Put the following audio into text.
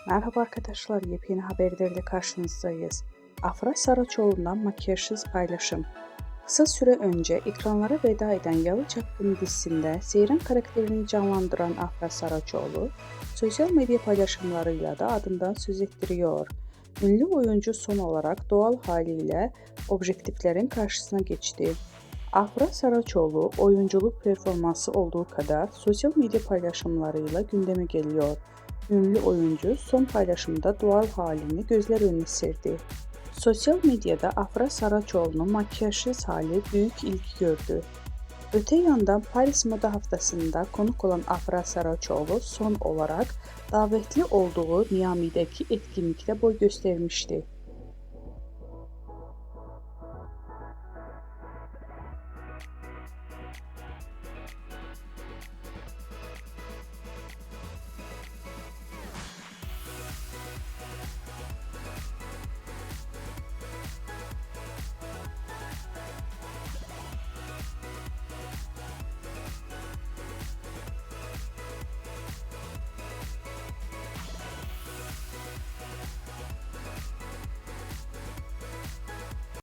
Merhaba arkadaşlar, yepyeni haberlerle karşınızdayız. Afra Saraçoğlu'ndan makyajsız paylaşım. Kısa süre önce ekranlara veda eden Yalı Çapkını dizisinde Seyran karakterini canlandıran Afra Saraçoğlu, sosyal medya paylaşımlarıyla da adından söz ettiriyor. Ünlü oyuncu son olarak doğal haliyle objektiflerin karşısına geçti. Afra Saraçoğlu oyunculuk performansı olduğu kadar sosyal medya paylaşımlarıyla gündeme geliyor. Ünlü oyuncu son paylaşımda doğal halini gözler önüne serdi. Sosyal medyada Afra Saraçoğlu'nun makyajsız hali büyük ilgi gördü. Öte yandan Paris Moda Haftası'nda konuk olan Afra Saraçoğlu son olarak davetli olduğu Miami'deki etkinlikte boy göstermişti.